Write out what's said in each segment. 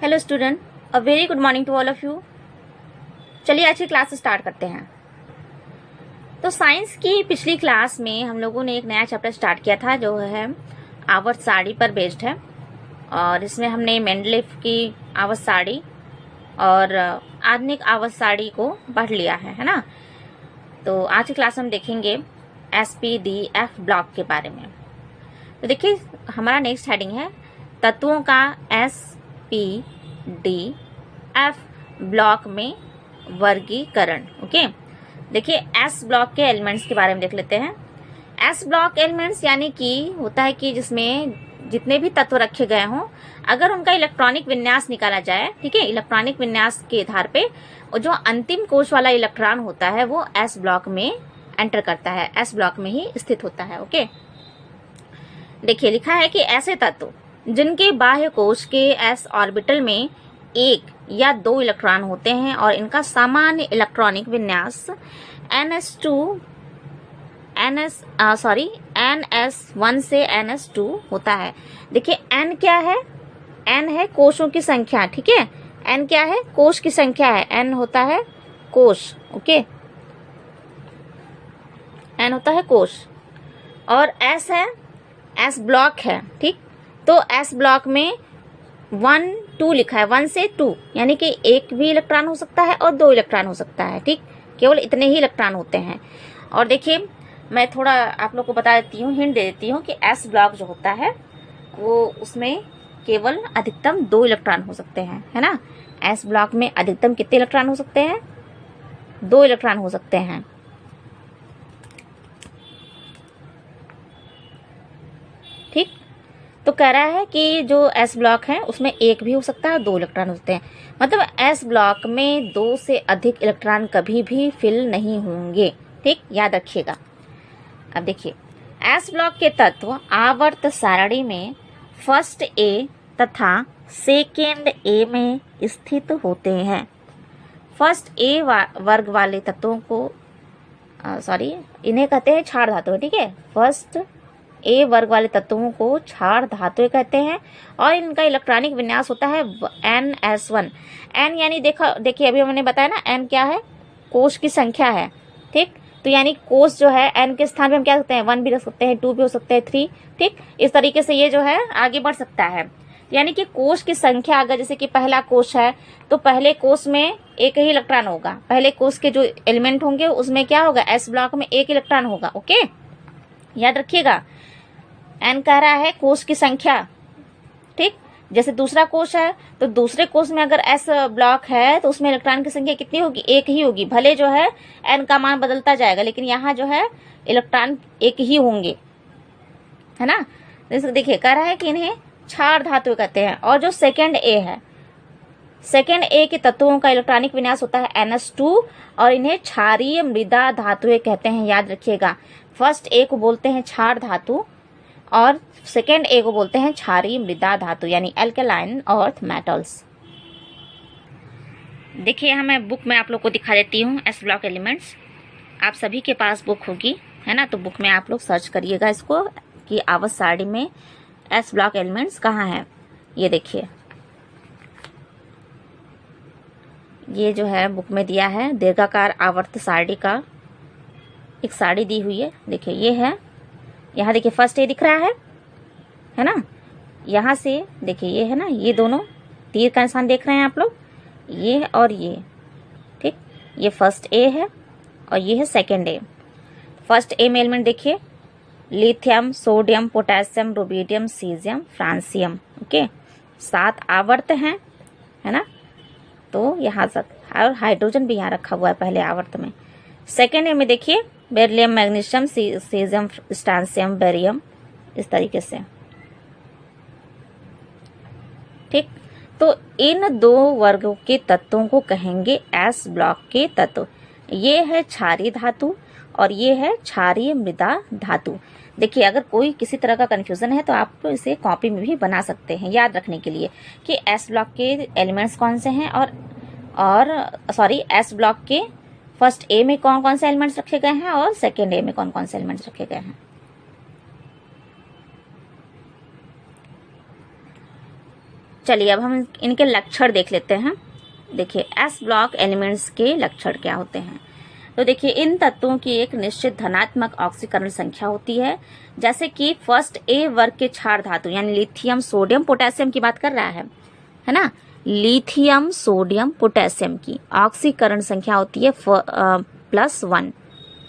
Hello student, a very good morning to all of you. चलिए आज की class start करते हैं। तो साइंस की पिछली क्लास में हम लोगों ने एक नया चैप्टर स्टार्ट किया था जो है आवर्त सारणी पर बेस्ड है, और इसमें हमने मेंडलीफ की आवर्त सारणी और आधुनिक आवर्त सारणी को पढ़ लिया है ना। तो आज की क्लास में हम देखेंगे SPDF ब्लॉक के बारे में। तो देखिए हमारा नेक्स्ट हेडिंग है तत्वों का SPDF ब्लॉक में वर्गीकरण। ओके, देखिए एस ब्लॉक के एलिमेंट्स के बारे में देख लेते हैं। एस ब्लॉक एलिमेंट्स यानी कि होता है कि जिसमें जितने भी तत्व रखे गए हों, अगर उनका इलेक्ट्रॉनिक विन्यास निकाला जाए, ठीक है, इलेक्ट्रॉनिक विन्यास के आधार पे जो अंतिम कोश वाला इलेक्ट्रॉन होता है वो एस ब्लॉक में एंटर करता है, एस ब्लॉक में ही स्थित होता है। ओके, देखिए लिखा है कि ऐसे तत्व जिनके बाह्य कोश के एस ऑर्बिटल में एक या दो इलेक्ट्रॉन होते हैं और इनका सामान्य इलेक्ट्रॉनिक विन्यास NS1 से NS2 होता है। देखिए N क्या है? N है कोशों की संख्या, ठीक है। N क्या है? कोश की संख्या है। N होता है कोश, ओके, N होता है कोश। और S है, S ब्लॉक है, ठीक। तो S ब्लॉक में 1 2 लिखा है, 1 से 2 यानी कि एक भी इलेक्ट्रॉन हो सकता है और दो इलेक्ट्रॉन हो सकता है, ठीक। केवल इतने ही इलेक्ट्रॉन होते हैं। और देखिए मैं थोड़ा आप लोग को बता देती हूँ, हिंट दे देती हूँ कि S ब्लॉक जो होता है वो उसमें केवल अधिकतम 2 इलेक्ट्रॉन हो सकते हैं, है ना। S ब्लॉक में अधिकतम कितने इलेक्ट्रॉन हो सकते हैं? 2 इलेक्ट्रॉन हो सकते हैं, ठीक। तो कह रहा है कि जो S ब्लॉक है उसमें एक भी हो सकता है, 2 इलेक्ट्रॉन होते हैं। मतलब S ब्लॉक में 2 से अधिक इलेक्ट्रॉन कभी भी फिल नहीं होंगे, ठीक, याद रखिएगा। अब देखिए S ब्लॉक के तत्व आवर्त सारणी में फर्स्ट A तथा सेकेंड A में स्थित होते हैं। फर्स्ट A वर्ग वाले तत्वों को इन्हें कहते हैं क्षार धातु, ठीक है। फर्स्ट A वर्ग वाले तत्वों को क्षार धातु कहते हैं और इनका इलेक्ट्रॉनिक विन्यास होता है NS1। N यानी देखिए अभी हमने बताया ना, N क्या है? कोश की संख्या है, ठीक। तो यानी कोश जो है N के स्थान पे हम क्या सकते हैं? 1 भी रख सकते हैं, 2 भी हो सकते हैं, 3, ठीक। इस तरीके से ये जो है आगे बढ़ सकता है। यानी कि कोश की संख्या अगर जैसे कि पहला कोश है तो पहले कोश में एक ही इलेक्ट्रॉन होगा। पहले कोश के जो एलिमेंट होंगे उसमें क्या होगा? S ब्लॉक में एक इलेक्ट्रॉन होगा, ओके, याद रखिएगा। N कह रहा है कोश की संख्या, ठीक। जैसे दूसरा कोश है तो दूसरे कोश में अगर S ब्लॉक है तो उसमें इलेक्ट्रॉन की संख्या कितनी होगी? एक ही होगी। भले जो है N का मान बदलता जाएगा लेकिन यहाँ जो है इलेक्ट्रॉन एक ही होंगे, है ना। जैसे देखिए कह रहा है कि इन्हें क्षार धातु कहते हैं। और जो सेकेंड A है, सेकेंड A के तत्वों का इलेक्ट्रॉनिक विन्यास होता है NS2 और इन्हें क्षारीय मृदा धातुएं कहते हैं, याद रखिएगा। फर्स्ट A को बोलते हैं क्षार धातु और सेकेंड A को बोलते हैं क्षारीय मृदा धातु यानी एल्केलाइन अर्थ मेटल्स। देखिए यहाँ मैं बुक में आप लोग को दिखा देती हूँ S ब्लॉक एलिमेंट्स। आप सभी के पास बुक होगी, है ना, तो बुक में आप लोग सर्च करिएगा इसको कि आवर्त सारणी में S ब्लॉक एलिमेंट्स कहाँ हैं। ये देखिए ये जो है बुक में दिया है, दीर्घाकार आवर्त सारणी का एक सारणी दी हुई है। देखिए ये है, यहाँ देखिए फर्स्ट A दिख रहा है ना। यहाँ से देखिए ये है ना, ये दोनों तीर का निशान देख रहे हैं आप लोग, ये और ये, ठीक। ये फर्स्ट A है और ये है सेकेंड A। फर्स्ट A में एलिमेंट देखिए lithium, sodium, potassium, rubidium, caesium, francium, okay. 7 आवर्त हैं, है ना। तो यहाँ तक, और हाइड्रोजन भी यहाँ रखा हुआ है पहले आवर्त में। सेकेंड A में देखिए beryllium, magnesium, caesium, strontium, barium, इस तरीके से, ठीक। तो इन 2 वर्गों के तत्वों को कहेंगे S ब्लॉक के तत्व। ये है क्षारीय धातु और ये है क्षारीय मृदा धातु। देखिए अगर कोई किसी तरह का कंफ्यूजन है तो आप इसे कॉपी में भी बना सकते हैं याद रखने के लिए कि S ब्लॉक के एलिमेंट्स कौन से हैं और S ब्लॉक के फर्स्ट A में कौन कौन से एलिमेंट्स रखे गए हैं और सेकेंड A में कौन कौन से एलिमेंट्स रखे गए हैं। चलिए अब हम इनके लक्षण देख लेते हैं। देखिए एस ब्लॉक एलिमेंट्स के लक्षण क्या होते हैं। तो देखिए इन तत्वों की एक निश्चित धनात्मक ऑक्सीकरण संख्या होती है, जैसे कि फर्स्ट ए वर्ग के क्षार धातु यानी लिथियम सोडियम पोटेशियम की बात कर रहा है ना। लिथियम सोडियम पोटेशियम की ऑक्सीकरण संख्या होती है +1।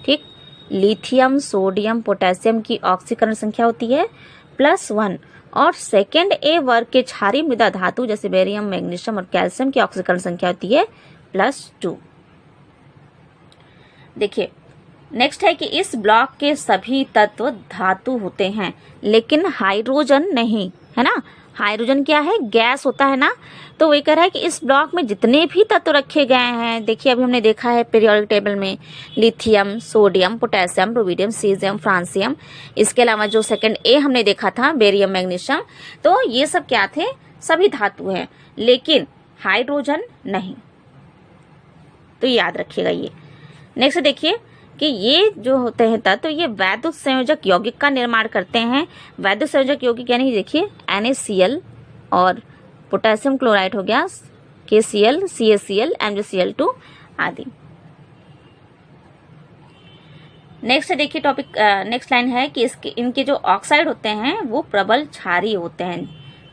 ठीक, लिथियम सोडियम पोटेशियम की ऑक्सीकरण संख्या होती है +1 और सेकेंड ए वर्ग के क्षारीय मृदा धातु जैसे बेरियम मैग्नीशियम और कैल्शियम की ऑक्सीकरण संख्या होती है +2। देखिए नेक्स्ट है कि इस ब्लॉक के सभी तत्व धातु होते हैं लेकिन हाइड्रोजन नहीं, है ना। हाइड्रोजन क्या है, गैस होता है ना। तो वही कह रहा है कि इस ब्लॉक में जितने भी तत्व रखे गए हैं, देखिए अभी हमने देखा है पीरियोडिक टेबल में lithium sodium potassium rubidium caesium francium, इसके अलावा जो सेकंड ए हमने देखा था बेरियम मैग्नीशियम, तो ये सब क्या थे, सभी धातु हैं लेकिन हाइड्रोजन नहीं। तो याद रखिएगा ये। नेक्स्ट देखिए कि ये जो होते हैं तत्व ये वैद्युत संयोजक यौगिक का निर्माण करते हैं। वैद्युत संयोजक यौगिक यानी देखिए NaCl और पोटेशियम क्लोराइड हो गया KCl CaCl MgCl2 आदि। नेक्स्ट देखिए टॉपिक, नेक्स्ट लाइन है कि इनके जो ऑक्साइड होते हैं वो प्रबल क्षारीय होते हैं,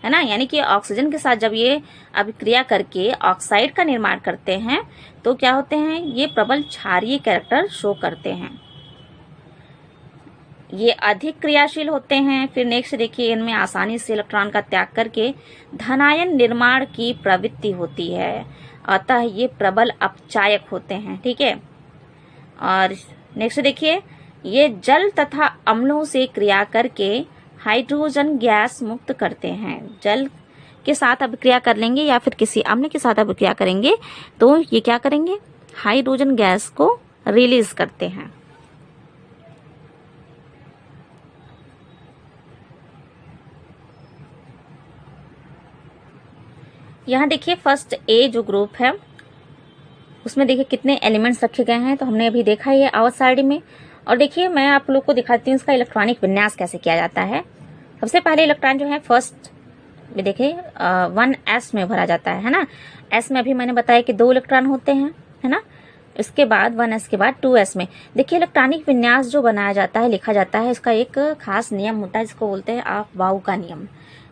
है ना। यानी कि ऑक्सीजन के साथ जब ये अभिक्रिया करके ऑक्साइड का निर्माण करते हैं तो क्या होते हैं, ये प्रबल क्षारीय कैरेक्टर शो करते हैं। ये अधिक क्रियाशील होते हैं। फिर नेक्स्ट देखिए इनमें आसानी से इलेक्ट्रॉन का त्याग करके धनायन निर्माण की प्रवृत्ति होती है, अतः ये प्रबल अपचायक होते हैं। ठीक है। और नेक्स्ट देखिए ये जल तथा अम्लों से क्रिया करके हाइड्रोजन गैस मुक्त करते हैं। जल के साथ अभिक्रिया कर लेंगे या फिर किसी अम्ल के साथ अभिक्रिया करेंगे तो ये क्या करेंगे, हाइड्रोजन गैस को रिलीज करते हैं। यहाँ देखिए फर्स्ट ए जो ग्रुप है उसमें देखिए कितने एलिमेंट्स रखे गए हैं, तो हमने अभी देखा ही है आउटसाइड में। और देखिए मैं आप लोग को दिखाती हूँ इसका इलेक्ट्रॉनिक विन्यास कैसे किया जाता है। सबसे पहले इलेक्ट्रॉन जो है फर्स्ट में देखिए 1s में भरा जाता है ना। s में अभी मैंने बताया कि 2 इलेक्ट्रॉन होते हैं, है ना। इसके बाद 1s के बाद 2s में देखिए इलेक्ट्रॉनिक विन्यास जो बनाया जाता है, लिखा जाता है, इसका एक खास नियम होता है जिसको बोलते हैं आप बाउ का नियम,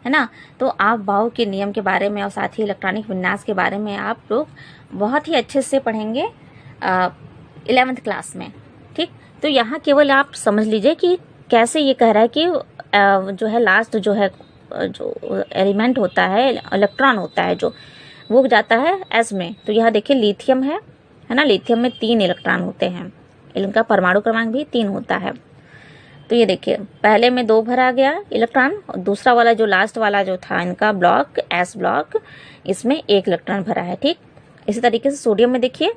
है ना। तो आप बाउ के नियम के बारे में और साथ ही इलेक्ट्रॉनिक विन्यास के बारे में आप लोग बहुत ही अच्छे से पढ़ेंगे 11th क्लास में। ठीक, तो यहाँ केवल आप समझ लीजिए कि कैसे ये कह रहा है कि जो है लास्ट जो है जो एलिमेंट होता है, इलेक्ट्रॉन होता है जो, वो जाता है S में। तो यहाँ देखिए लिथियम है ना। लिथियम में 3 इलेक्ट्रॉन होते हैं, इनका परमाणु क्रमांक भी 3 होता है। तो ये देखिए पहले में 2 भरा गया इलेक्ट्रॉन और दूसरा वाला जो लास्ट वाला जो था इनका ब्लॉक S ब्लॉक, इसमें 1 इलेक्ट्रॉन भरा है। ठीक, इसी तरीके से सोडियम में देखिए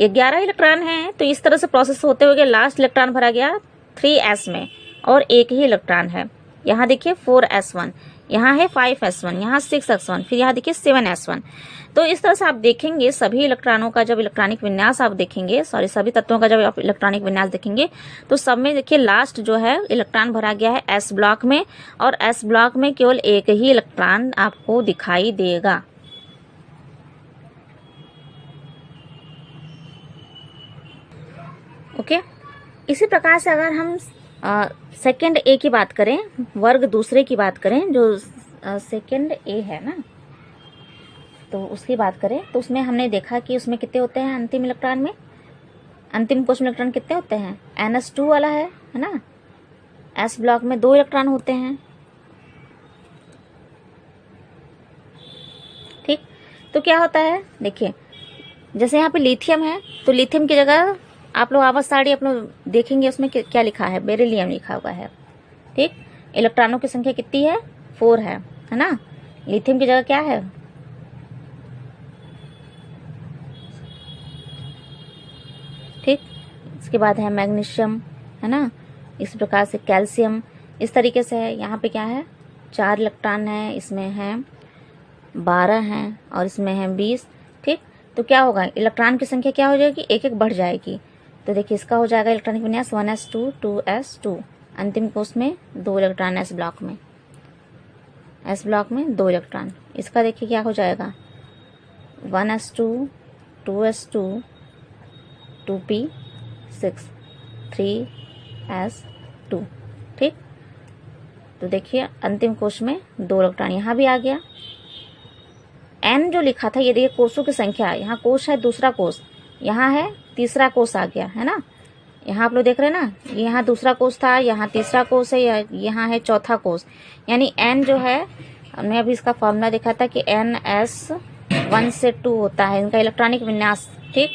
11 इलेक्ट्रॉन है, तो इस तरह से प्रोसेस होते हुए लास्ट इलेक्ट्रॉन भरा गया 3s में और 1 ही इलेक्ट्रॉन है। यहाँ देखिए 4s1, यहाँ है 5s1, यहाँ 6s1, फिर यहाँ देखिए 7s1। तो इस तरह से आप देखेंगे सभी इलेक्ट्रॉनों का जब इलेक्ट्रॉनिक विन्यास आप देखेंगे, सभी तत्वों का जब आप इलेक्ट्रॉनिक विन्यास देखेंगे तो सब में देखिए लास्ट जो है इलेक्ट्रॉन भरा गया है s ब्लॉक में और s ब्लॉक में केवल 1 ही इलेक्ट्रॉन आपको दिखाई देगा। ओके, इसी प्रकार से अगर हम सेकेंड ए की बात करें, वर्ग दूसरे की बात करें, जो सेकेंड ए है ना, तो उसकी बात करें तो उसमें हमने देखा कि उसमें कितने होते हैं अंतिम इलेक्ट्रॉन में, अंतिम कोश में इलेक्ट्रॉन कितने होते हैं, NS2 वाला है ना। S ब्लॉक में 2 इलेक्ट्रॉन होते हैं। ठीक, तो क्या होता है देखिए जैसे यहाँ पे लिथियम है तो लिथियम की जगह आप लोग आवाज साड़ी आप लोग देखेंगे उसमें क्या लिखा है, बेरिलियम लिखा हुआ है। ठीक, इलेक्ट्रॉनों की संख्या कितनी है, 4 है ना। लिथियम की जगह क्या है, ठीक, इसके बाद है मैग्नीशियम, है ना। इस प्रकार से कैल्शियम, इस तरीके से है। यहाँ पे क्या है, 4 इलेक्ट्रॉन है, इसमें है 12 हैं और इसमें है 20। ठीक, तो क्या होगा, इलेक्ट्रॉन की संख्या क्या हो जाएगी, 1-1 बढ़ जाएगी। तो देखिए इसका हो जाएगा इलेक्ट्रॉनिक विन्यास 1s2 2s2, अंतिम कोश में 2 इलेक्ट्रॉन S ब्लॉक में, एस ब्लॉक में 2 इलेक्ट्रॉन। इसका देखिए क्या हो जाएगा, 1s2 2s2 2p6 3s2। ठीक, तो देखिए अंतिम कोश में 2 इलेक्ट्रॉन यहाँ भी आ गया। n जो लिखा था, ये देखिए कोषों की संख्या, यहाँ कोश है दूसरा कोष, यहाँ है तीसरा कोष आ गया है ना। यहाँ आप लोग देख रहे हैं ना, यहाँ दूसरा कोष था, यहाँ तीसरा कोष है, यहाँ है चौथा कोष। यानी n जो है, हमने अभी इसका फॉर्मूला देखा था कि ns 1 से 2 होता है इनका इलेक्ट्रॉनिक विन्यास। ठीक,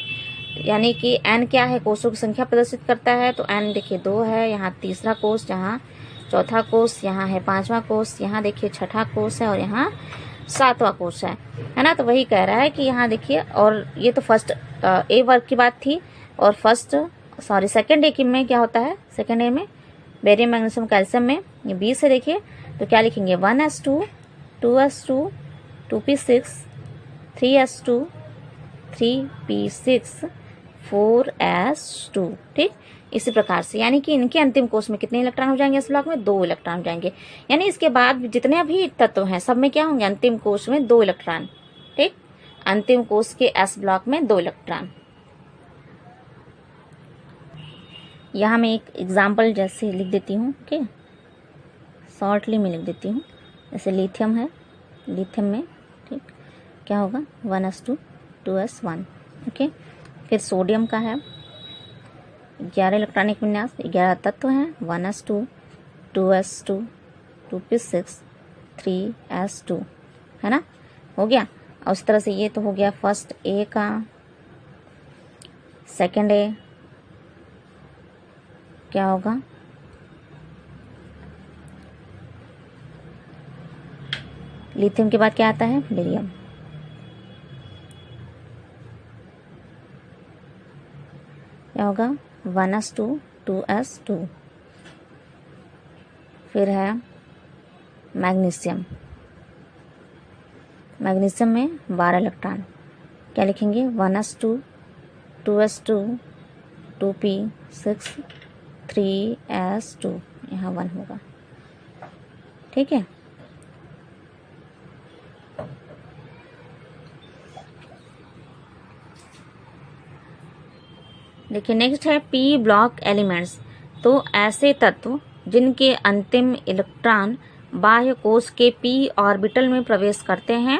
यानी कि n क्या है, कोषों की संख्या प्रदर्शित करता है। तो n देखिए 2 है, यहाँ तीसरा कोष, यहाँ चौथा कोष, यहाँ है 5वां कोष, यहाँ देखिए 6ठा कोष है और यहाँ 7वां कोष है ना। तो वही कह रहा है कि यहाँ देखिए, और ये तो फर्स्ट ए वर्ग की बात थी, और सेकंड ए में क्या होता है, सेकंड ए में बेरियम मैग्नीशियम कैल्शियम में ये 20 है। देखिए तो क्या लिखेंगे, 1s2 2s2 2p6 3s2 3p6 4s2। ठीक, इसी प्रकार से, यानी कि इनके अंतिम कोष में कितने इलेक्ट्रॉन हो जाएंगे, इस ब्लॉक में 2 इलेक्ट्रॉन हो जाएंगे। यानी इसके बाद जितने भी तत्व हैं सब में क्या होंगे, अंतिम कोष में 2 इलेक्ट्रॉन। ठीक, अंतिम कोष के एस ब्लॉक में 2 इलेक्ट्रॉन। यहाँ मैं एक एग्जाम्पल जैसे लिख देती हूँ, ओके, शॉर्टली में लिख देती हूँ। जैसे लिथियम है, लिथियम में ठीक क्या होगा, 1s2 2s1। ओके, फिर सोडियम का है 11 इलेक्ट्रॉनिक विन्यास, 11 तत्व हैं, 1s2 2s2 2p6 3s2 है ना, हो गया। और उस तरह से ये तो हो गया फर्स्ट ए का, सेकंड ए क्या होगा, लिथियम के बाद क्या आता है, बेरियम। क्या होगा, 1s2 2s2। फिर है मैग्नीशियम, मैग्नीशियम में 12 इलेक्ट्रॉन, क्या लिखेंगे, 1s2 2s2 2p6 3s2, यहाँ 1 होगा। ठीक है, देखिए नेक्स्ट है पी ब्लॉक एलिमेंट्स। तो ऐसे तत्व जिनके अंतिम इलेक्ट्रॉन बाह्य कोश के पी ऑर्बिटल में प्रवेश करते हैं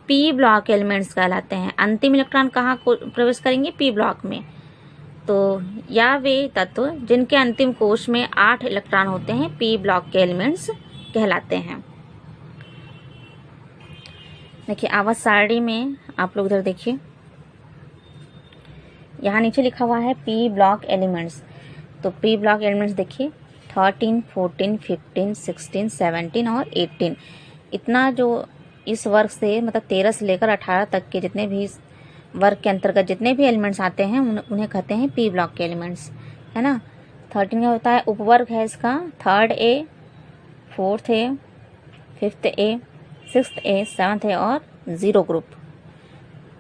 पी ब्लॉक एलिमेंट्स कहलाते हैं। अंतिम इलेक्ट्रॉन कहाँ प्रवेश करेंगे, पी ब्लॉक में। तो या वे तत्व जिनके अंतिम कोश में 8 इलेक्ट्रॉन होते हैं पी ब्लॉक के एलिमेंट्स कहलाते हैं। देखिए आवाज सारणी में आप लोग इधर देखिए, यहाँ नीचे लिखा हुआ है पी ब्लॉक एलिमेंट्स। तो पी ब्लॉक एलिमेंट्स देखिए 13 14 15 16 17 और 18, इतना जो इस वर्ग से मतलब 13 से लेकर 18 तक के जितने भी वर्ग के अंतर्गत जितने भी एलिमेंट्स आते हैं उन्हें कहते हैं पी ब्लॉक के एलिमेंट्स, है ना। 13 का होता है उपवर्ग है इसका 3rd ए 4th ए 5th ए 6th ए 7th ए और 0 ग्रुप।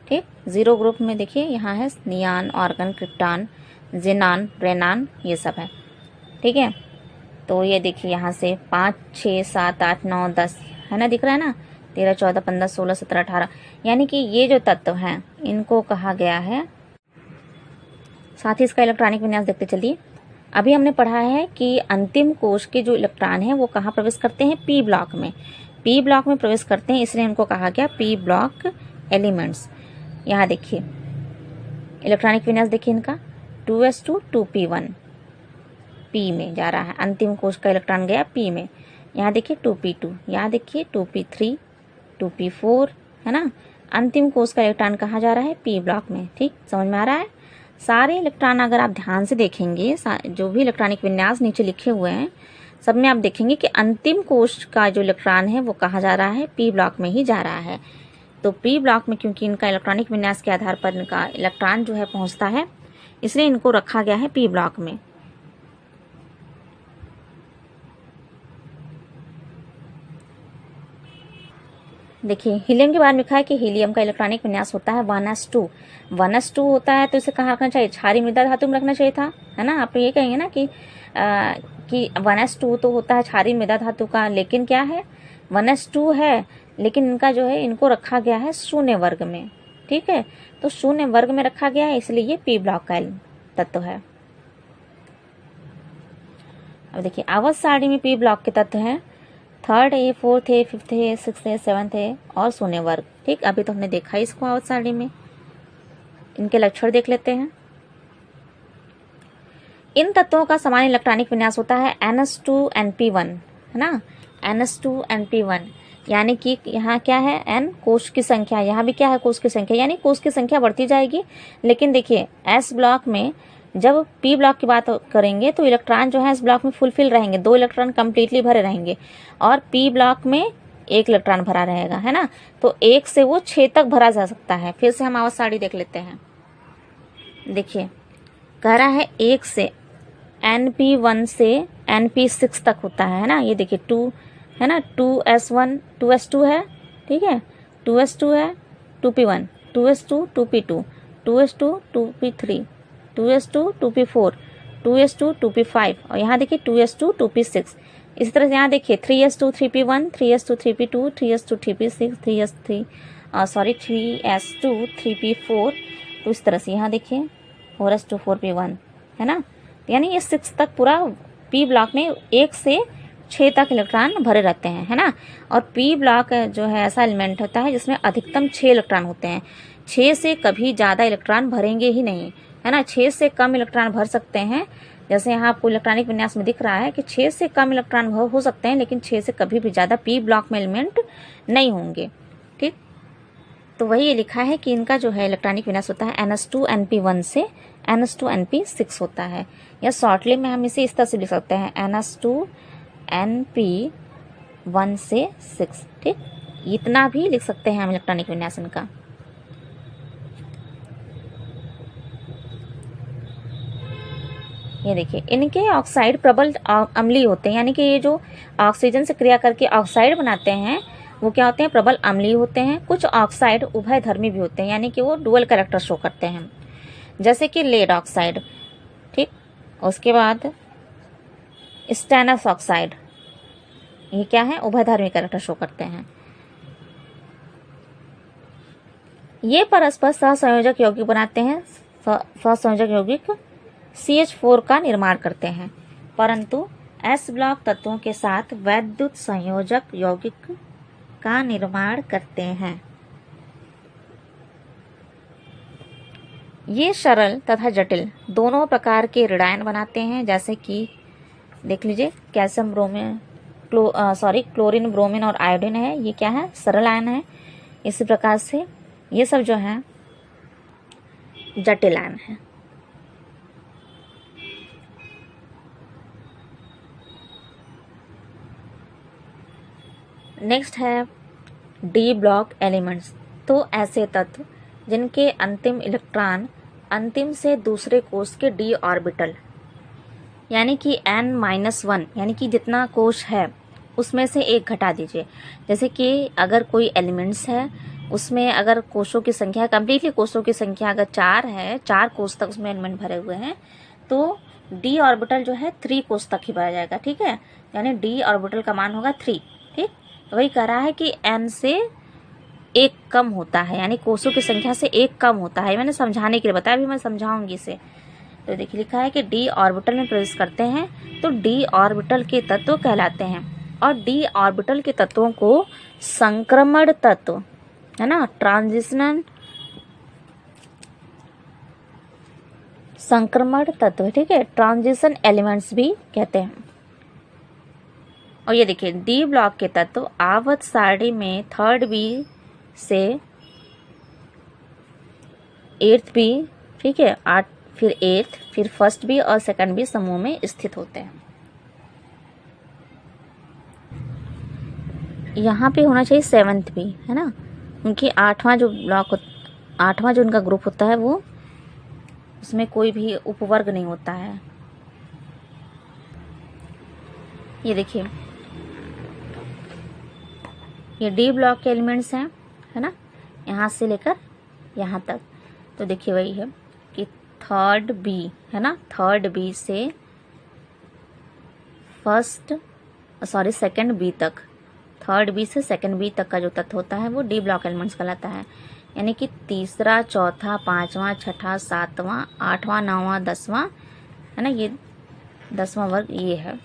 ठीक, 0 ग्रुप में देखिए यहाँ है नियान, ऑर्गन, क्रिप्टॉन, जेनान, रेनान, ये सब है। ठीक है, तो ये देखिए यहाँ से 5 6 7 8 9 10 है ना, दिख रहा है ना, 13 14 15 16 17 18, यानी कि ये जो तत्व हैं इनको कहा गया है। साथ ही इसका इलेक्ट्रॉनिक विन्यास देखते चलिए। अभी हमने पढ़ा है कि अंतिम कोश के जो इलेक्ट्रॉन है वो कहाँ प्रवेश करते हैं, पी ब्लॉक में। पी ब्लॉक में प्रवेश करते हैं, इसलिए इनको कहा गया पी ब्लॉक एलिमेंट्स। यहाँ देखिए इलेक्ट्रॉनिक विन्यास देखिए इनका 2s2 2p1 पी में जा रहा है, अंतिम कोश का इलेक्ट्रॉन गया पी में। यहाँ देखिए 2p2, यहाँ देखिए 2p3 2p4 है ना, अंतिम कोश का इलेक्ट्रॉन कहाँ जा रहा है, पी ब्लॉक में। ठीक, समझ में आ रहा है। सारे इलेक्ट्रॉन अगर आप ध्यान से देखेंगे, जो भी इलेक्ट्रॉनिक विन्यास नीचे लिखे हुए हैं सब में आप देखेंगे कि अंतिम कोश का जो इलेक्ट्रॉन है वो कहाँ जा रहा है, पी ब्लॉक में ही जा रहा है। तो पी ब्लॉक में क्योंकि इनका इलेक्ट्रॉनिक विन्यास के आधार पर इनका इलेक्ट्रॉन जो है पहुंचता है, इसलिए इनको रखा गया है पी ब्लॉक में। देखिए हीलियम के बारे में लिखा है कि हीलियम का इलेक्ट्रॉनिक विन्यास होता है 1s2। 1s2 होता है तो इसे कहाँ रखना चाहिए, क्षारीय मृदा धातु में रखना चाहिए था, है ना। आप ये कहेंगे ना कि 1s2 तो होता है क्षारीय मृदा धातु का, लेकिन क्या है 1s2 है, लेकिन इनका जो है इनको रखा गया है शून्य वर्ग में। ठीक है, तो शून्य वर्ग में रखा गया है, इसलिए ये पी ब्लॉक का तत्व है। अब देखिए आवर्त सारणी में पी ब्लॉक के तत्व हैं 3rd A, 4th A, 5th A, 6th A, 7th A और शून्य वर्ग। ठीक, अभी तो हमने देखा ही इसको आवर्त सारणी में। इनके लक्षण देख लेते हैं। इन तत्वों का समान इलेक्ट्रॉनिक विन्यास होता है NS2NP1, है ना, NS2NP1, यानी कि यहाँ क्या है N कोष की संख्या, यहाँ भी क्या है कोष की संख्या, यानी कोष की संख्या बढ़ती जाएगी। लेकिन देखिए S ब्लॉक में जब P ब्लॉक की बात करेंगे तो इलेक्ट्रॉन जो है इस ब्लॉक में फुलफिल रहेंगे, 2 इलेक्ट्रॉन कंप्लीटली भरे रहेंगे, और P ब्लॉक में 1 इलेक्ट्रॉन भरा रहेगा, है ना। तो 1 से वो 6 तक भरा जा सकता है। फिर से हम आवर्त सारणी देख लेते हैं। देखिए कह रहा है 1 से NP1 से NP6 तक होता है ना। ये देखिए 2 है ना, 2s1 2s2 है, ठीक है, 2s2 है, 2p1, 2s2 2p2, 2s2 2p3, 2s2 2p4, 2s2 2p5, और यहाँ देखिए 2s2 2p6। इसी तरह से यहाँ देखिए 3s2 3p1, 3s2 3p2, 3s2 3p6, 3s2 3p4। तो इस तरह से यहाँ देखिए 4s2 4p1, है ना। यानी ये 6 तक पूरा पी ब्लॉक में 1 से 6 तक इलेक्ट्रॉन भरे रहते हैं, है ना। और पी ब्लॉक जो है ऐसा एलिमेंट होता है जिसमें अधिकतम 6 इलेक्ट्रॉन होते हैं। 6 से कभी ज़्यादा इलेक्ट्रॉन भरेंगे ही नहीं, है ना। 6 से कम इलेक्ट्रॉन भर सकते हैं, जैसे यहाँ आपको इलेक्ट्रॉनिक विन्यास में दिख रहा है कि 6 से कम इलेक्ट्रॉन हो सकते हैं, लेकिन 6 से कभी भी ज़्यादा पी ब्लॉक में एलिमेंट नहीं होंगे। ठीक, तो वही ये लिखा है कि इनका जो है इलेक्ट्रॉनिक विन्यास होता है NS2NP1 से NS2NP6 होता है, या शॉर्टली में हम इसे इस तरह से लिख सकते हैं NS2NP1 से 6। ठीक, इतना भी लिख सकते हैं हम इलेक्ट्रॉनिक विन्यास इनका। ये देखिए इनके ऑक्साइड प्रबल अम्लीय होते हैं, यानी कि ये जो ऑक्सीजन से क्रिया करके ऑक्साइड बनाते हैं वो क्या होते हैं, प्रबल अम्लीय होते हैं। कुछ ऑक्साइड उभयधर्मी भी होते हैं, यानी कि वो डुअल कैरेक्टर शो करते हैं, जैसे कि लेड ऑक्साइड। ठीक, उसके बाद स्टेनस ऑक्साइड, ये क्या है, उभयधर्मी कैरेक्टर शो करते हैं। ये परस्पर सहसंयोजक यौगिक बनाते हैं, सहसंयोजक यौगिक CH4 का निर्माण करते हैं, परंतु S ब्लॉक तत्वों के साथ वैद्युत संयोजक यौगिक का निर्माण करते हैं। ये सरल तथा जटिल दोनों प्रकार के ऋणायन बनाते हैं, जैसे कि देख लीजिए कैल्शियम ब्रोमीन क्लोरीन ब्रोमीन और आयोडीन है, ये क्या है, सरल आयन है। इसी प्रकार से ये सब जो है जटिल आयन है। नेक्स्ट है डी ब्लॉक एलिमेंट्स। तो ऐसे तत्व जिनके अंतिम इलेक्ट्रॉन अंतिम से दूसरे कोष के डी ऑर्बिटल, यानी कि n-1, यानी कि जितना कोष है उसमें से एक घटा दीजिए। जैसे कि अगर कोई एलिमेंट्स है उसमें अगर कोषों की संख्या, कम्प्लीटली कोषों की संख्या अगर 4 है, 4 कोष तक उसमें एलिमेंट भरे हुए हैं, तो डी ऑर्बिटल जो है 3 कोष तक ही भरा जाएगा। ठीक है, यानी डी ऑर्बिटल का मान होगा 3। ठीक, वही कह रहा है कि n से 1 कम होता है, यानी कोषों की संख्या से 1 कम होता है। मैंने समझाने के लिए बताया, अभी मैं समझाऊंगी इसे। तो देखिए लिखा है कि डी ऑर्बिटल में प्रवेश करते हैं तो डी ऑर्बिटल के तत्व कहलाते हैं, और डी ऑर्बिटल के तत्वों को संक्रमण तत्व, है ना, ट्रांजिशनल संक्रमण तत्व, ठीक है, ट्रांजिशन एलिमेंट्स भी कहते हैं। और ये देखिए डी ब्लॉक के तत्व आवर्त सारणी में 3rd B से 8th B, ठीक है, 8 फिर 8th फिर 1st B और 2nd B समूह में स्थित होते हैं। यहाँ पे होना चाहिए 7th B, है ना, उनकी 8वां जो ब्लॉक 8वां जो उनका ग्रुप होता है वो, उसमें कोई भी उपवर्ग नहीं होता है। ये देखिए ये डी ब्लॉक के एलिमेंट्स हैं, है ना, यहाँ से लेकर यहाँ तक। तो देखिए वही है कि 3rd B, है ना, 3rd B से 2nd B तक थर्ड बी से सेकंड बी तक का जो तत्व होता है वो डी ब्लॉक एलिमेंट्स कहलाता है। यानी कि तीसरा, चौथा, पांचवा, छठा, सातवां, आठवां, नौवां, 10वां, है ना, ये 10वां वर्ग ये है।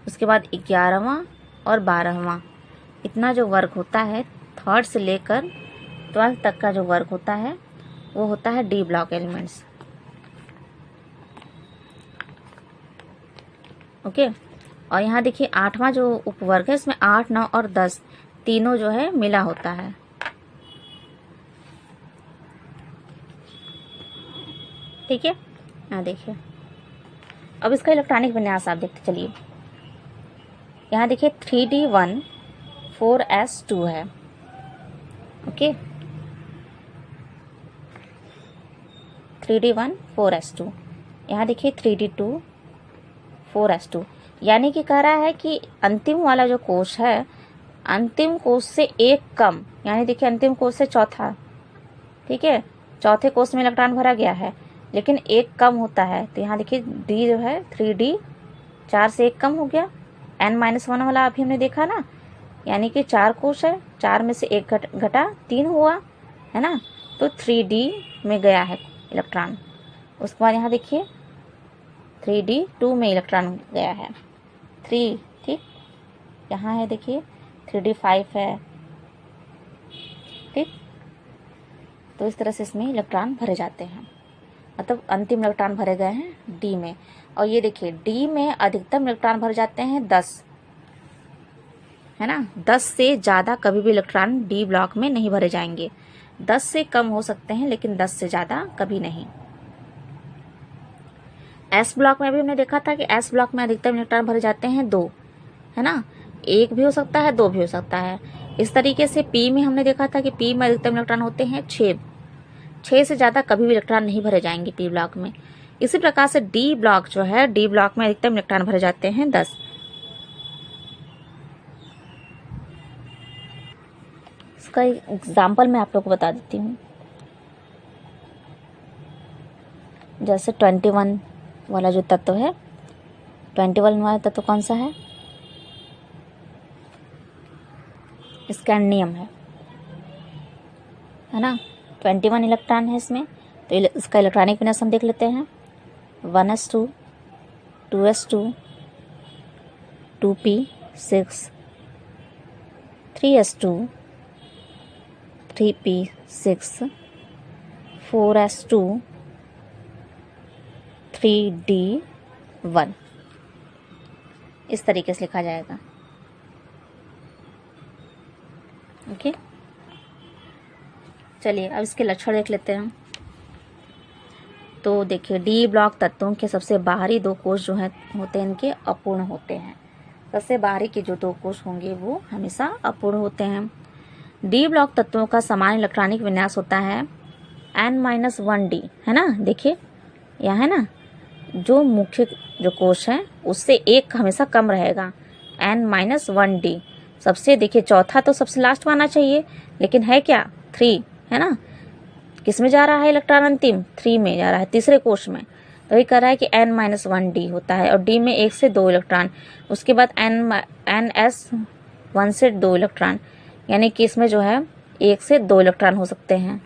उसके बाद 11वां और 12वां, इतना जो वर्ग होता है थर्ड से लेकर 12 तक का जो वर्ग होता है वो होता है डी ब्लॉक एलिमेंट्स। ओके। और यहाँ देखिए 8वां जो उपवर्ग है इसमें 8, 9 और 10 तीनों जो है मिला होता है। ठीक है, यहाँ देखिए। अब इसका इलेक्ट्रॉनिक विन्यास आप देखते चलिए। यहाँ देखिए 3D1 4s2 है। Okay, 3D1 4s2। यहाँ देखिए 3D2 4s2, यानी कि कह रहा है कि अंतिम वाला जो कोश है अंतिम कोश से एक कम, यानी देखिए अंतिम कोश से चौथा, ठीक है, चौथे कोश में इलेक्ट्रॉन भरा गया है लेकिन एक कम होता है। तो यहाँ देखिए डी जो है 3D 4 से एक कम हो गया। n-1 वाला अभी हमने देखा ना, यानी कि 4 कोश है, 4 में से एक घटा 3 हुआ, है ना, तो 3D में गया है इलेक्ट्रॉन। उसके बाद यहाँ देखिए 3D2 में इलेक्ट्रॉन गया है 3, ठीक, यहाँ है देखिए 3D5 है, ठीक। तो इस तरह से इसमें इलेक्ट्रॉन भरे जाते हैं, मतलब अंतिम इलेक्ट्रॉन भरे गए हैं डी में। और ये देखिए डी में अधिकतम इलेक्ट्रॉन भरे जाते हैं 10, है ना, 10 से ज़्यादा कभी भी इलेक्ट्रॉन डी ब्लॉक में नहीं भरे जाएंगे। 10 से कम हो सकते हैं लेकिन 10 से ज़्यादा कभी नहीं। एस ब्लॉक में भी हमने देखा था कि एस ब्लॉक में अधिकतम इलेक्ट्रॉन भरे जाते हैं 2, है ना, 1 भी हो सकता है 2 भी हो सकता है। इस तरीके से पी में हमने देखा था कि पी में अधिकतम इलेक्ट्रॉन होते हैं 6 से ज़्यादा कभी भी इलेक्ट्रॉन नहीं भरे जाएंगे पी ब्लॉक में। इसी प्रकार से डी ब्लॉक जो है, डी ब्लॉक में अधिकतम इलेक्ट्रॉन भरे जाते हैं 10। इसका एग्जाम्पल मैं आप लोग को बता देती हूँ। जैसे 21 वाला जो तत्व है, 21 वाला तत्व कौन सा है, स्कैंडियम है ना, 21 इलेक्ट्रॉन है इसमें। तो इसका इलेक्ट्रॉनिक विन्यास हम देख लेते हैं। 1s2 2s2 2p6 3s2 3p6 4s2 3d1, इस तरीके से लिखा जाएगा। ओके, चलिए अब इसके लक्षण देख लेते हैं। तो देखिए डी ब्लॉक तत्वों के सबसे बाहरी 2 कोश जो है होते हैं इनके अपूर्ण होते हैं। सबसे बाहरी के जो 2 कोश होंगे वो हमेशा अपूर्ण होते हैं। डी ब्लॉक तत्वों का समान इलेक्ट्रॉनिक विन्यास होता है n-1d, है ना, देखिए यहाँ है ना, जो मुख्य जो कोश है उससे एक हमेशा कम रहेगा, n-1d। सबसे देखिए चौथा तो सबसे लास्ट में आना चाहिए, लेकिन है क्या 3, है ना, किस में जा रहा है इलेक्ट्रॉन, अंतिम 3 में जा रहा है, तीसरे कोश में। तो ये कह रहा है कि n-1d होता है और डी में 1 से 2 इलेक्ट्रॉन, उसके बाद ns 1 से 2 इलेक्ट्रॉन, यानी कि इसमें जो है 1 से 2 इलेक्ट्रॉन हो सकते हैं।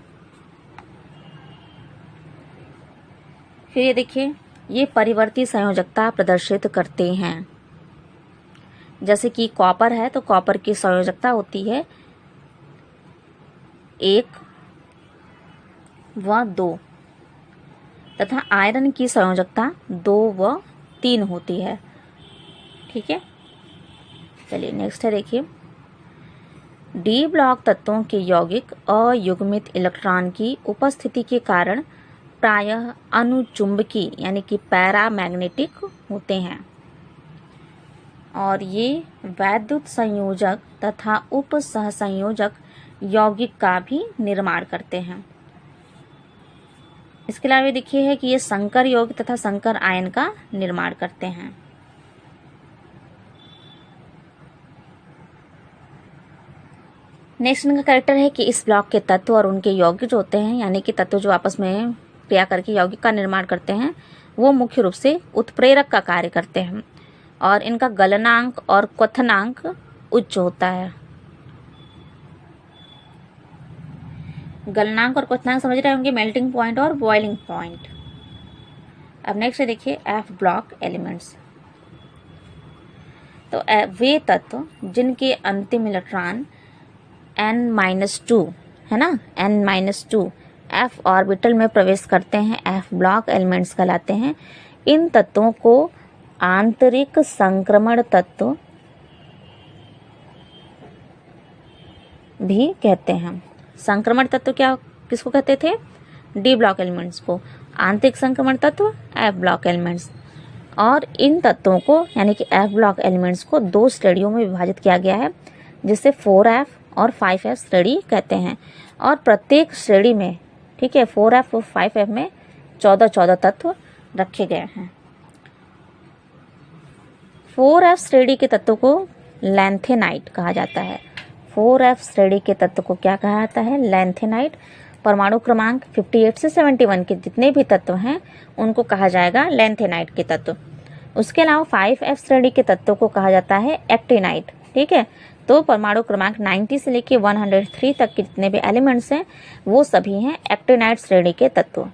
फिर ये देखिए ये परिवर्ती संयोजकता प्रदर्शित करते हैं। जैसे कि कॉपर है तो कॉपर की संयोजकता होती है 1 व 2 तथा आयरन की संयोजकता 2 व 3 होती है। ठीक है, चलिए नेक्स्ट है, देखिए डी ब्लॉक तत्वों के यौगिक अयुग्मित इलेक्ट्रॉन की उपस्थिति के कारण प्रायः अनुचुंबकी यानी कि पैरामैग्नेटिक होते हैं और ये वैद्युत संयोजक तथा उप सहसंयोजक यौगिक का भी निर्माण करते हैं। इसके अलावा देखिए है कि ये संकर यौगिक तथा संकर आयन का निर्माण करते हैं। नेक्स्ट इनका कैरेक्टर है कि इस ब्लॉक के तत्व और उनके यौगिक जो होते हैं, यानी कि तत्व जो आपस में क्रिया करके यौगिक का निर्माण करते हैं, वो मुख्य रूप से उत्प्रेरक का कार्य करते हैं और इनका गलनांक और क्वथनांक उच्च होता है। गलनांक और क्वथनांक समझ रहे होंगे, मेल्टिंग पॉइंट और बॉइलिंग पॉइंट। अब नेक्स्ट देखिए एफ ब्लॉक एलिमेंट्स। तो वे तत्व जिनके अंतिम इलेक्ट्रॉन n-2 है ना, n-2 f ऑर्बिटल में प्रवेश करते हैं, f ब्लॉक एलिमेंट्स कहलाते हैं। इन तत्वों को आंतरिक संक्रमण तत्व भी कहते हैं। संक्रमण तत्व क्या किसको कहते थे? डी ब्लॉक एलिमेंट्स को। आंतरिक संक्रमण तत्व एफ ब्लॉक एलिमेंट्स। और इन तत्वों को यानी कि एफ ब्लॉक एलिमेंट्स को दो श्रेणियों में विभाजित किया गया है, जिसे 4f और 5f श्रेणी कहते हैं। और प्रत्येक श्रेणी में, ठीक है, 4f और 5f में 14 तत्व रखे गए हैं। 4f श्रेणी के तत्व को लैंथेनाइट कहा जाता है। 4f श्रेणी के तत्व को क्या कहा जाता है? लैंथेनाइट। परमाणु क्रमांक 58 से 71 के जितने भी तत्व हैं उनको कहा जाएगा लैंथेनाइट के तत्व। उसके अलावा 5f श्रेणी के तत्व को कहा जाता है एक्टिनाइट। ठीक है, तो परमाणु क्रमांक 90 से लेके 103 तक के जितने भी एलिमेंट्स हैं वो सभी हैं एक्टिनाइट श्रेणी के तत्व।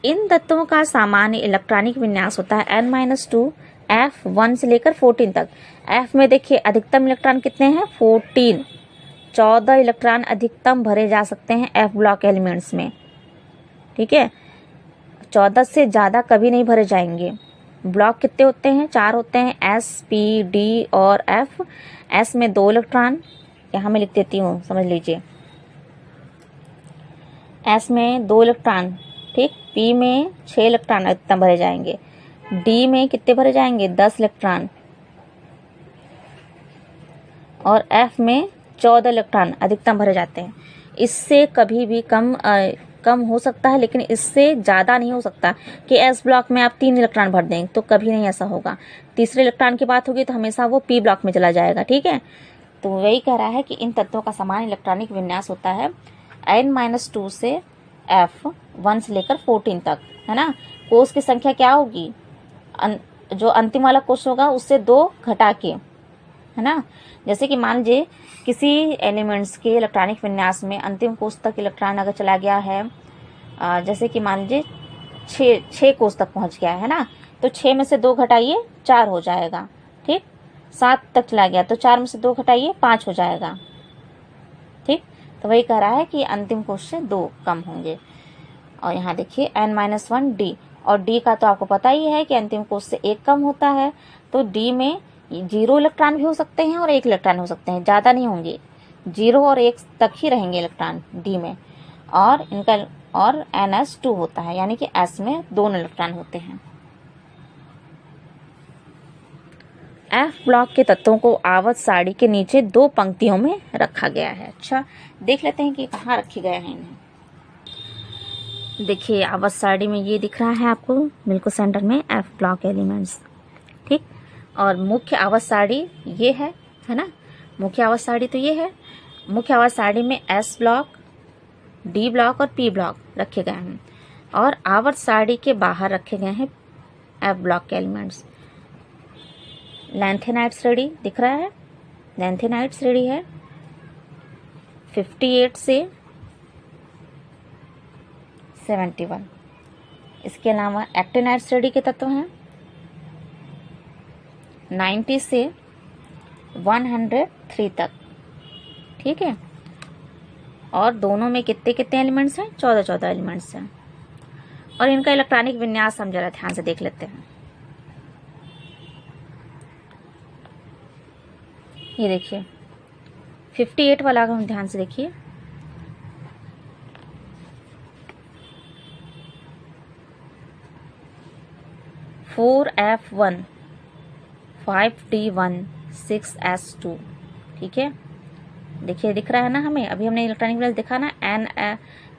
इन तत्वों का सामान्य इलेक्ट्रॉनिक विन्यास होता है n-2 f1 से लेकर 14 तक। f में देखिए अधिकतम इलेक्ट्रॉन कितने हैं? 14। 14 इलेक्ट्रॉन अधिकतम भरे जा सकते हैं f ब्लॉक एलिमेंट्स में। ठीक है, 14 से ज़्यादा कभी नहीं भरे जाएंगे। ब्लॉक कितने होते हैं? 4 होते हैं, s, p, d और f। s में 2 इलेक्ट्रॉन, यहाँ मैं लिख देती हूँ, समझ लीजिए। s में 2 इलेक्ट्रॉन, ठीक। p में 6 इलेक्ट्रॉन अधिकतम भरे जाएंगे। d में कितने भरे जाएंगे? 10 इलेक्ट्रॉन। और f में 14 इलेक्ट्रॉन अधिकतम भरे जाते हैं। इससे कभी भी कम हो सकता है, लेकिन इससे ज़्यादा नहीं हो सकता कि एस ब्लॉक में आप 3 इलेक्ट्रॉन भर दें, तो कभी नहीं ऐसा होगा। तीसरे इलेक्ट्रॉन की बात होगी तो हमेशा वो पी ब्लॉक में चला जाएगा। ठीक है, तो वही कह रहा है कि इन तत्वों का समान इलेक्ट्रॉनिक विन्यास होता है n-2 से f1 से लेकर 14 तक, है ना। कोष की संख्या क्या होगी? जो अंतिम वाला कोष होगा उससे 2 घटा के, है ना। जैसे कि मान लीजिए किसी एलिमेंट्स के इलेक्ट्रॉनिक विन्यास में अंतिम कोष तक इलेक्ट्रॉन अगर चला गया है, जैसे कि मान लीजिए 6 कोष तक पहुंच गया है ना, तो 6 में से 2 घटाइए 4 हो जाएगा। ठीक, 7 तक चला गया तो 4 में से 2 घटाइए 5 हो जाएगा। ठीक, तो वही कह रहा है कि अंतिम कोष से 2 कम होंगे। और यहाँ देखिए n-1 d, और d का तो आपको पता ही है कि अंतिम कोष से 1 कम होता है, तो d में 0 इलेक्ट्रॉन भी हो सकते हैं और 1 इलेक्ट्रॉन हो सकते हैं, ज़्यादा नहीं होंगे। 0 और 1 तक ही रहेंगे इलेक्ट्रॉन d में। और इनका और ns2 होता है, यानी कि s में 2 इलेक्ट्रॉन होते हैं। f ब्लॉक के तत्वों को आवर्त सारणी के नीचे 2 पंक्तियों में रखा गया है। अच्छा, देख लेते हैं कि कहाँ रखे गए हैं इन्हें। देखिए आवर्त सारणी में ये दिख रहा है आपको बिल्कुल सेंटर में f ब्लॉक एलिमेंट्स। ठीक, और मुख्य आवर्त सारणी ये है ना। मुख्य आवर्त सारणी तो ये है। मुख्य आवर्त सारणी में s ब्लॉक, d ब्लॉक और p ब्लॉक रखे गए हैं, और आवर्त सारणी के बाहर रखे गए हैं f ब्लॉक के एलिमेंट्स। लैंथेनाइट श्रेणी दिख रहा है, लैंथेनाइट श्रेणी है 58 से 71। इसके अलावा एक्टिनाइट श्रेणी के तत्व हैं 90 से 103 तक। ठीक है, और दोनों में कितने कितने एलिमेंट्स हैं? 14 एलिमेंट्स हैं। और इनका इलेक्ट्रॉनिक विन्यास हम जरा ध्यान से देख लेते हैं। ये देखिए 58 वाला हम ध्यान से देखिए, (4f1) (5d1) 6s2। ठीक है, देखिए दिख रहा है ना हमें। अभी हमने इलेक्ट्रॉनिक विन्यास देखा ना, n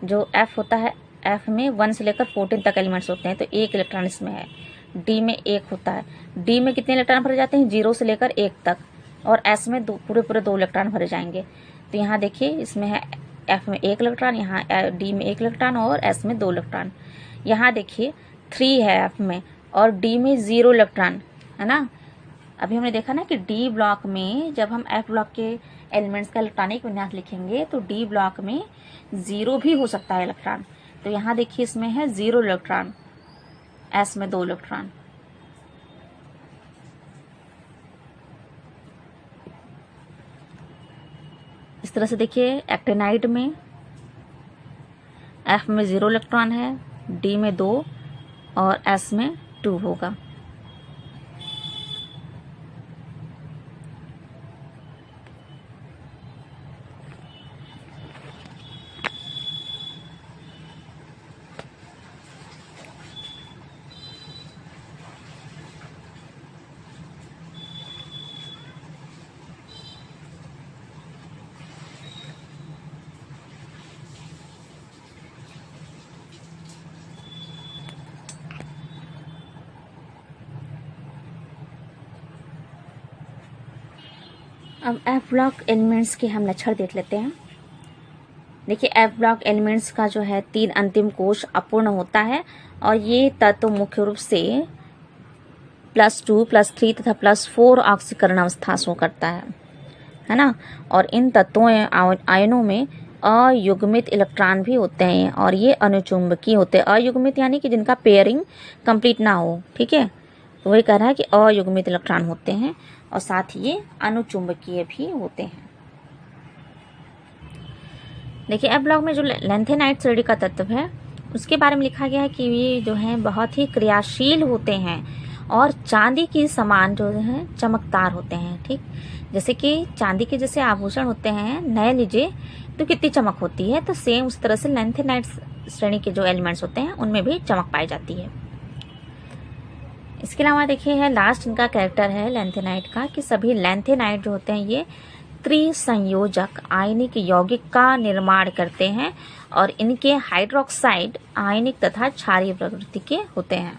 जो f होता है, f में 1 से लेकर 14 तक एलिमेंट्स होते हैं, तो 1 इलेक्ट्रॉन इसमें है। d में 1 होता है। d में कितने इलेक्ट्रॉन भरे जाते हैं? 0 से लेकर 1 तक। और s में पूरे 2 इलेक्ट्रॉन भरे जाएंगे। तो यहाँ देखिए इसमें है f में 1 इलेक्ट्रॉन, यहाँ d में 1 इलेक्ट्रॉन और s में 2 इलेक्ट्रॉन। यहाँ देखिए 3 है f में और d में 0 इलेक्ट्रॉन, है ना। अभी हमने देखा ना कि डी ब्लॉक में जब हम एफ ब्लॉक के एलिमेंट्स का इलेक्ट्रॉनिक विन्यास लिखेंगे तो डी ब्लॉक में 0 भी हो सकता है इलेक्ट्रॉन। तो यहाँ देखिए इसमें है 0 इलेक्ट्रॉन, एस में 2 इलेक्ट्रॉन। इस तरह से देखिए एक्टिनाइड में एफ में 0 इलेक्ट्रॉन है, डी में 2 और एस में 2 होगा। अब एफ ब्लॉक एलिमेंट्स के हम लक्षण देख लेते हैं। देखिए एफ ब्लॉक एलिमेंट्स का जो है 3 अंतिम कोश अपूर्ण होता है और ये तत्व मुख्य रूप से +2, +3 तथा +4 ऑक्सीकरण अवस्था शो करता है ना। और इन तत्वों आयनों में अयुग्मित इलेक्ट्रॉन भी होते हैं और ये अनुचुंबकीय होते हैं। अयुग्मित यानी कि जिनका पेयरिंग कंप्लीट ना हो, ठीक है। तो वही कह रहा है कि अयुग्मित इलेक्ट्रॉन होते हैं और साथ ही ये अनुचुंबकीय भी होते हैं। देखिए एफ ब्लॉक में जो लैंथेनाइट श्रेणी का तत्व है उसके बारे में लिखा गया है कि ये जो है बहुत ही क्रियाशील होते हैं और चांदी की समान जो है चमकदार होते हैं, ठीक। जैसे कि चांदी के जैसे आभूषण होते हैं नए लीजिए तो कितनी चमक होती है, तो सेम उस तरह से लैंथेनाइट श्रेणी के जो एलिमेंट्स होते हैं उनमें भी चमक पाई जाती है। इसके अलावा देखिए है लास्ट इनका कैरेक्टर है लैंथेनाइट का कि सभी लैंथेनाइट जो होते हैं ये त्रिसंयोजक आयनिक यौगिक का निर्माण करते हैं और इनके हाइड्रोक्साइड आयनिक तथा क्षारीय प्रकृति के होते हैं।